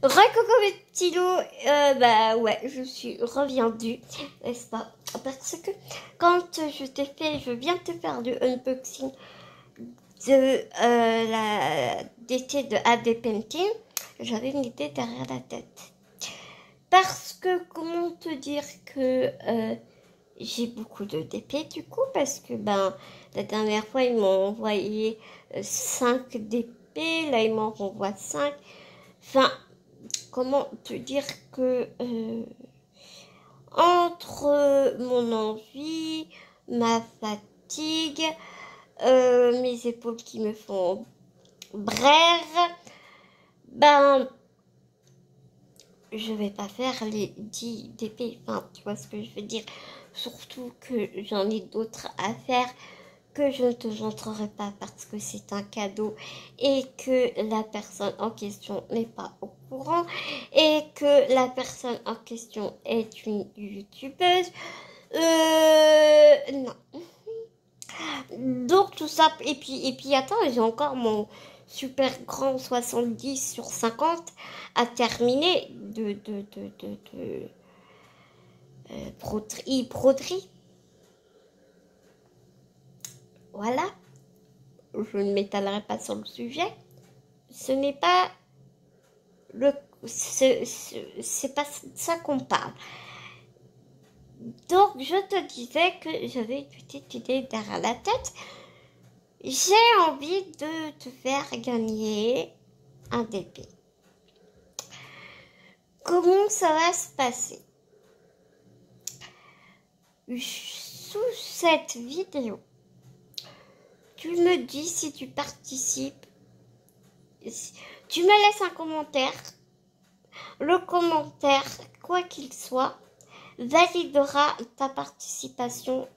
Coucou mes petits loups, bah ouais, je suis reviendue, n'est-ce pas? Parce que quand je viens de te faire du unboxing de la d'été de AD Painting, j'avais une idée derrière la tête. Parce que comment te dire que j'ai beaucoup de DP du coup, parce que la dernière fois ils m'ont envoyé 5 DP, là ils m'en renvoient 5. Enfin, comment te dire que entre mon envie, ma fatigue, mes épaules qui me font brère, je vais pas faire les 10 DP, enfin, tu vois ce que je veux dire, surtout que j'en ai d'autres à faire que je ne te montrerai pas parce que c'est un cadeau et que la personne en question n'est pas au courant et que la personne en question est une youtubeuse. Non. Donc tout ça, et puis attends, j'ai encore mon super grand 70/50 à terminer de broderie. Voilà. Je ne m'étalerai pas sur le sujet. Ce n'est pas c'est pas ça qu'on parle. Donc je te disais que j'avais une petite idée derrière la tête. J'ai envie de te faire gagner un DP. Comment ça va se passer? Sous cette vidéo, tu me dis si tu participes. Tu me laisses un commentaire. Le commentaire, quoi qu'il soit, validera ta participation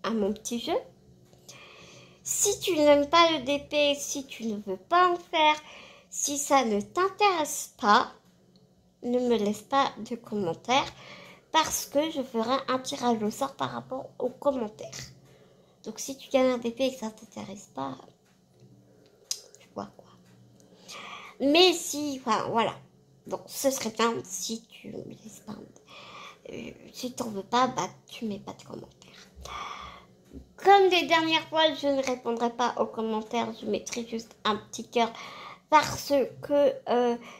à mon petit jeu. Si tu n'aimes pas le DP, si tu ne veux pas en faire, si ça ne t'intéresse pas, ne me laisse pas de commentaires parce que je ferai un tirage au sort par rapport aux commentaires. Donc si tu gagnes un DP et que ça ne t'intéresse pas, tu vois quoi. Mais si, enfin voilà. Donc ce serait bien si tu me laisses pas. Si tu n'en veux pas, tu mets pas de commentaires. Comme les dernières fois, je ne répondrai pas aux commentaires, je mettrai juste un petit cœur parce que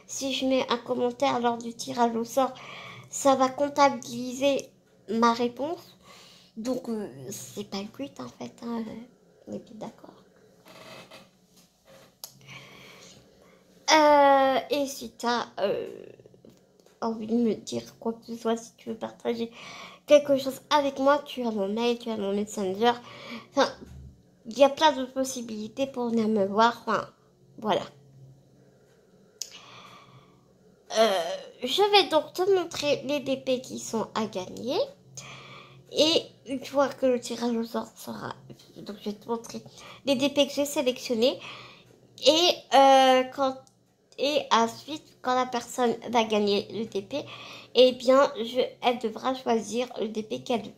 si je mets un commentaire lors du tirage au sort, ça va comptabiliser ma réponse. Donc c'est pas le but en fait, hein. On est bien d'accord. Et si tu as envie de me dire quoi que ce soit, si tu veux partager quelque chose avec moi, tu as mon mail, tu as mon messenger. Enfin, il y a plein de possibilités pour venir me voir. Enfin, voilà. Je vais donc te montrer les DP qui sont à gagner. Et une fois que le tirage au sort sera... Donc je vais te montrer les DP que j'ai sélectionnés. Et ensuite, quand la personne va gagner le DP, eh bien, elle devra choisir le DP qu'elle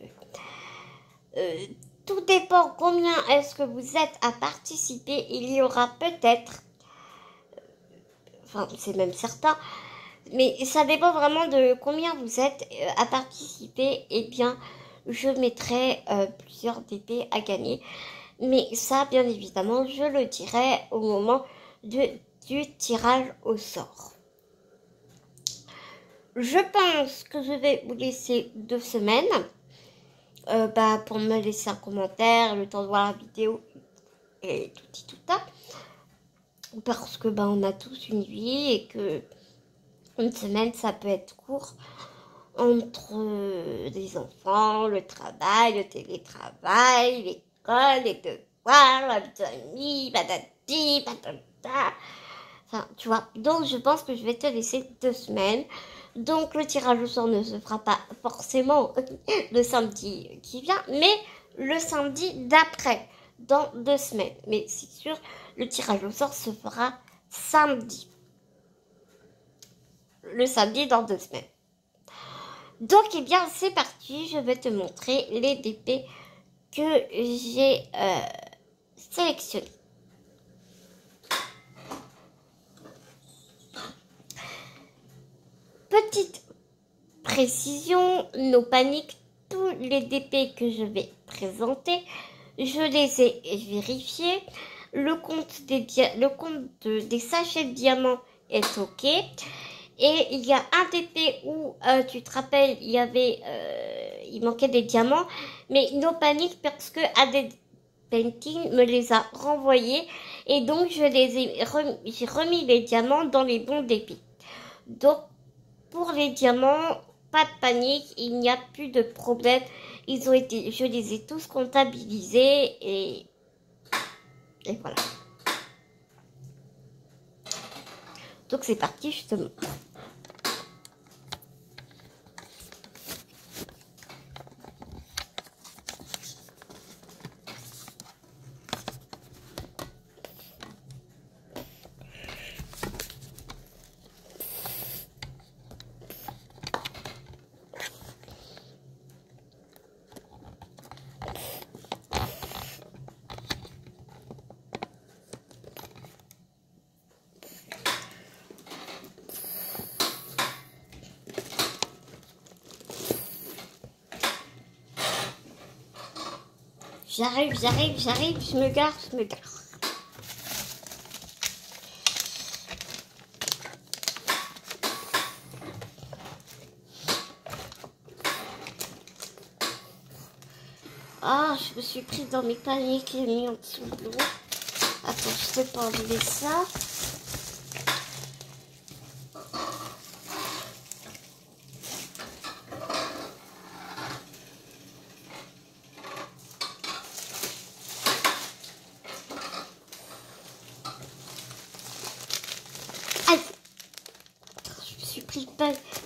veut. Tout dépend combien est-ce que vous êtes à participer. Il y aura peut-être, enfin c'est même certain, mais ça dépend vraiment de combien vous êtes à participer. Eh bien, je mettrai plusieurs DP à gagner. Mais ça, bien évidemment, je le dirai au moment du tirage au sort. Je pense que je vais vous laisser 2 semaines pour me laisser un commentaire, le temps de voir la vidéo et tout ça. Parce que on a tous une vie et que une semaine ça peut être court entre les enfants, le travail, le télétravail, l'école, les devoirs, les amis, patati, patata. Enfin, tu vois. Donc, je pense que je vais te laisser 2 semaines. Donc, le tirage au sort ne se fera pas forcément le samedi qui vient, mais le samedi d'après, dans 2 semaines. Mais c'est sûr, le tirage au sort se fera samedi. Le samedi dans 2 semaines. Donc, eh bien, c'est parti. Je vais te montrer les DP que j'ai sélectionnés. petite précision, no panique, tous les DP que je vais présenter, je les ai vérifiés. Le compte des sachets de diamants est ok. Et il y a un DP où, tu te rappelles, il manquait des diamants. Mais no panique parce que AD Painting me les a renvoyés. Et donc, j'ai remis les diamants dans les bons DP. Donc, pour les diamants, pas de panique, il n'y a plus de problème. Je les ai tous comptabilisés et voilà. Donc c'est parti justement. J'arrive, je me gare. Ah, je me suis prise dans mes paniers qui est mis en dessous de l'eau. Attends, je peux pas enlever ça.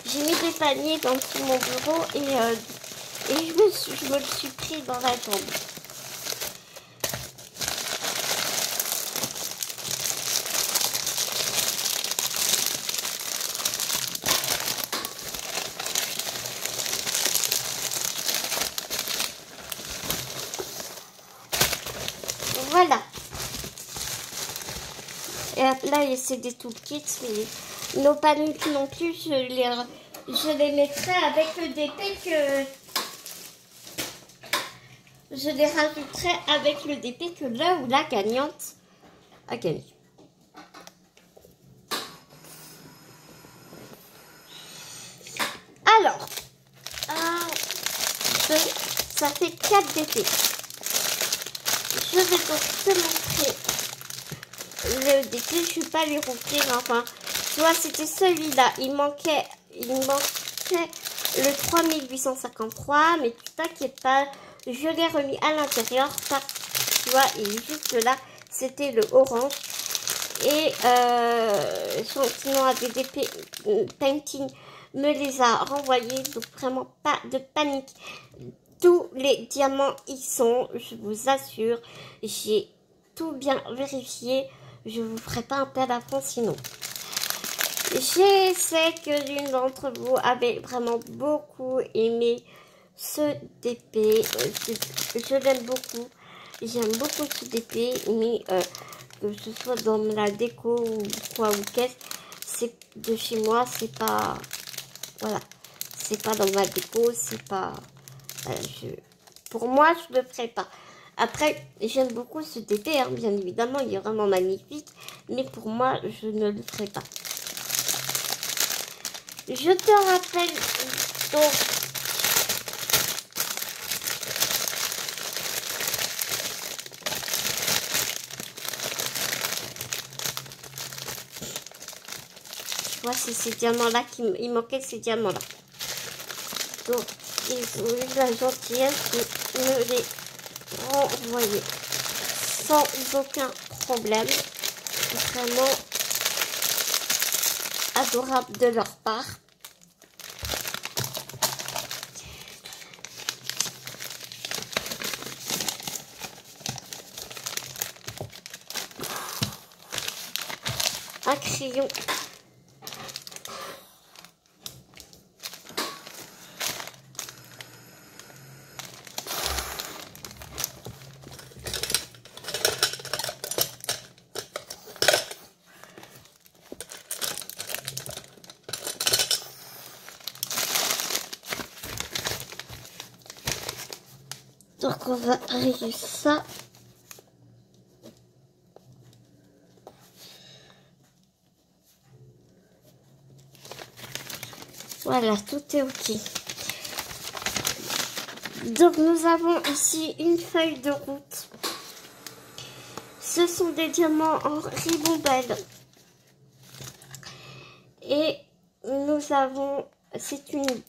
J'ai mis des paniers dans tout mon bureau et je me le suis pris dans la jambe. Voilà. Et là, c'est des toolkits, mais nos paniques non plus, je les mettrai avec le DP que... Je les rajouterai avec le DP que là où la gagnante a gagné. Alors, 1, 2, ça fait 4 DP. Je vais donc te montrer le DP. Je ne vais pas les rouvrir. Enfin, tu vois, c'était celui-là. Il manquait le 3853. Mais tu t'inquiètes pas, je l'ai remis à l'intérieur. Tu vois, et juste là, c'était le orange. Et sinon, ADDP Painting me les a renvoyés. Donc, vraiment pas de panique. Tous les diamants y sont, je vous assure. J'ai tout bien vérifié. Je vous ferai pas un père d'affront sinon. Je sais que l'une d'entre vous avait vraiment beaucoup aimé ce DP. Je l'aime beaucoup. J'aime beaucoup ce DP, mais que ce soit dans la déco ou quoi ou qu'est-ce, c'est de chez moi, c'est pas... Voilà. C'est pas dans ma déco, c'est pas... Pour moi, je ne le ferai pas. Après, j'aime beaucoup ce DP, hein, bien évidemment, il est vraiment magnifique. Mais pour moi, je ne le ferai pas. Je te rappelle donc... Tu vois, c'est ces diamants-là il manquait ces diamants-là. Donc, ils ont eu la gentillesse de me les renvoyer sans aucun problème. Vraiment adorable de leur part. Un crayon. Donc on va rayer ça. Voilà, tout est ok. Donc nous avons ici une feuille de route. Ce sont des diamants en ribambelle. Et nous avons, c'est une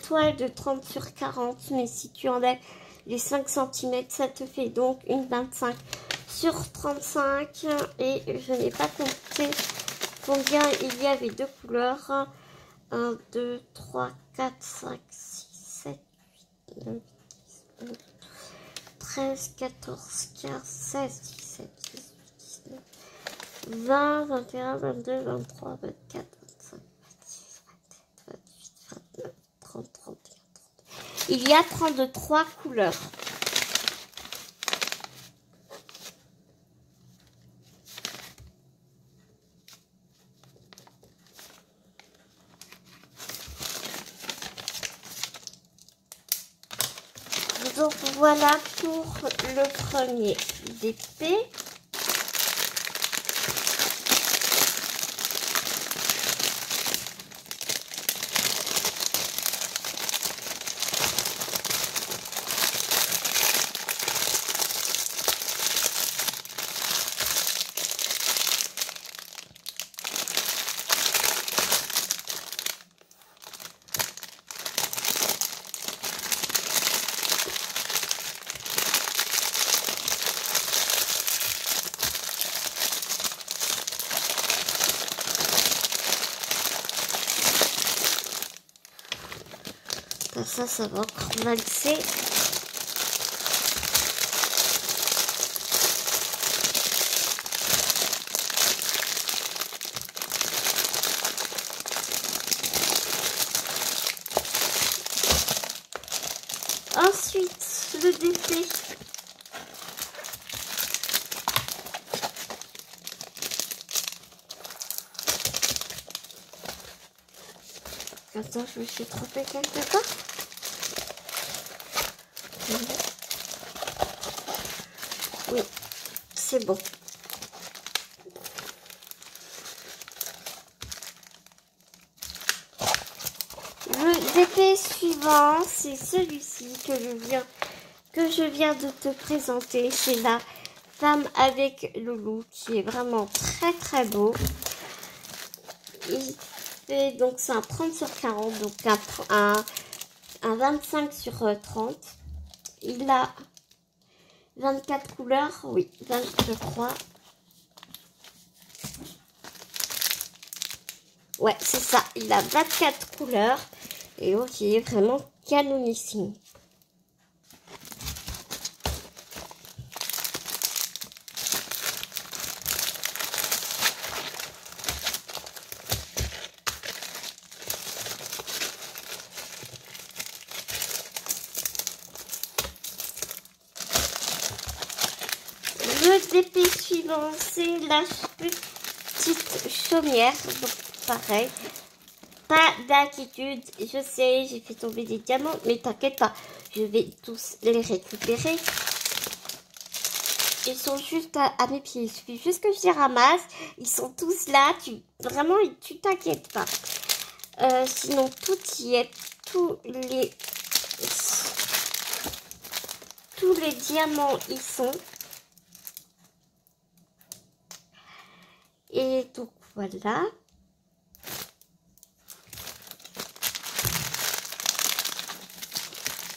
toile de 30 sur 40, mais si tu enlèves les 5 cm, ça te fait donc une 25 sur 35. Et je n'ai pas compté combien il y avait de couleurs. 1, 2, 3, 4, 5, 6, 7, 8, 9, 10, 11, 13, 14, 15, 16, 17, 18, 19, 20, 21, 22, 23, 24, 25, 26, 27, 28, 29, 30, 31, 30. Il y a 33 couleurs. Donc voilà pour le premier d'épée. Ça va encore valser. Ensuite, le DP. Attends, je me suis trompée quelque part. Oui, c'est bon. Le DP suivant, c'est celui-ci que je viens de te présenter. C'est la femme avec le loup qui est vraiment très très beau. Il fait donc c'est un 30 sur 40, donc un 25 sur 30. Il a 24 couleurs, oui, 20 je crois. Ouais, c'est ça, il a 24 couleurs. Et ok, vraiment canonissime. Le DP suivant, c'est la petite chaumière. Donc pareil, pas d'inquiétude. Je sais, j'ai fait tomber des diamants, mais t'inquiète pas, je vais tous les récupérer. Ils sont juste à mes pieds. Il suffit juste que je les ramasse. Ils sont tous là. Vraiment, tu t'inquiètes pas. Sinon, tout y est. Tous les diamants y sont. Et donc, voilà.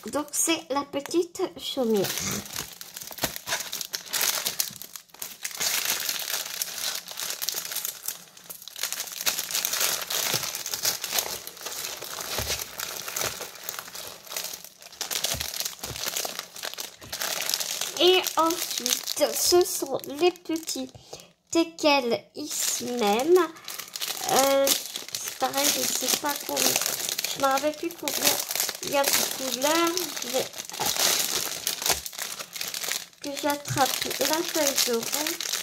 Donc, c'est la petite chaumière. Et ensuite, ce sont les petits teckels ici même. C'est pareil, je ne sais pas combien. Je ne me rappelle plus combien il y a de couleurs. Que j'attrape la feuille de route.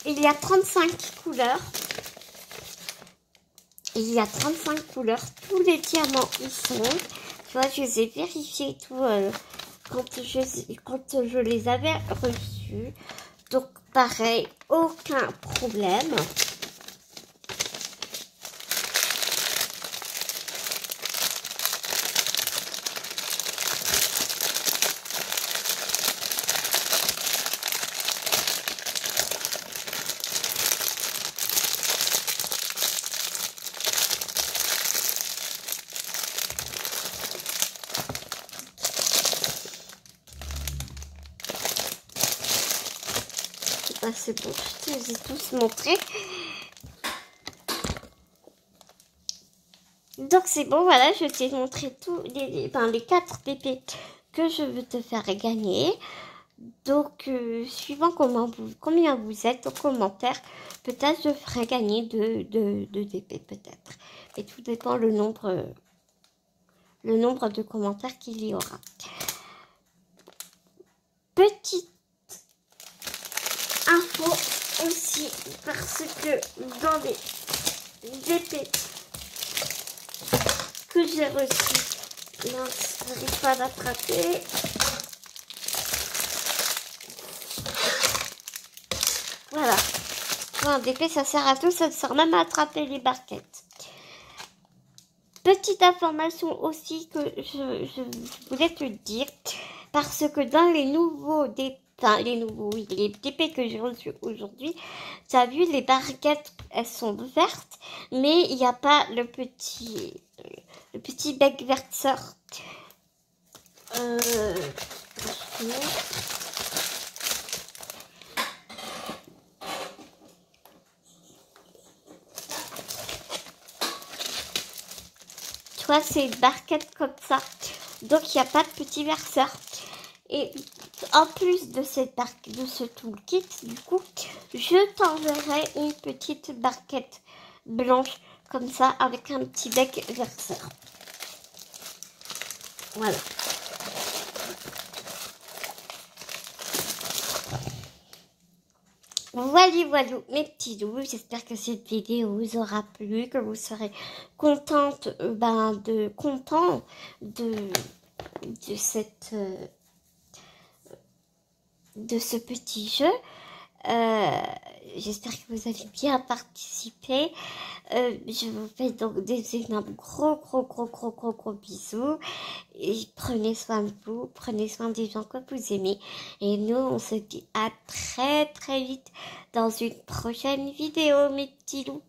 Il il y a 35 couleurs. Il y a 35 couleurs. Tous les diamants y sont. Tu vois, je les ai vérifiés tout quand je les avais reçus. Donc, pareil, aucun problème. C'est bon, je te les ai tous montrés. Donc c'est bon, voilà, je t'ai montré tous les 4 pépés que je veux te faire gagner. Donc, suivant combien vous êtes en commentaire, peut-être je ferai gagner deux DP, peut-être. Mais tout dépend le nombre de commentaires qu'il y aura. Petite info aussi, parce que dans les DP que j'ai reçus, mince, je n'arrive pas à l'attraper. Voilà. Un DP, ça sert à tout, ça sert même à attraper les barquettes. Petite information aussi que je voulais te dire, parce que dans les nouveaux DP, les DP que j'ai reçus aujourd'hui, tu as vu, les barquettes, elles sont vertes, mais il n'y a pas le petit bec verseur. Tu vois, c'est une barquette comme ça. Donc, il n'y a pas de petit verseur. Et en plus de ce toolkit, du coup, je t'enverrai une petite barquette blanche comme ça avec un petit bec verseur. Voilà. Voilà, mes petits loups, j'espère que cette vidéo vous aura plu, que vous serez content de ce petit jeu. J'espère que vous avez bien participé. Je vous fais donc des énormes gros bisous. Et prenez soin de vous, prenez soin des gens que vous aimez. Et nous, on se dit à très vite dans une prochaine vidéo, mes petits loups.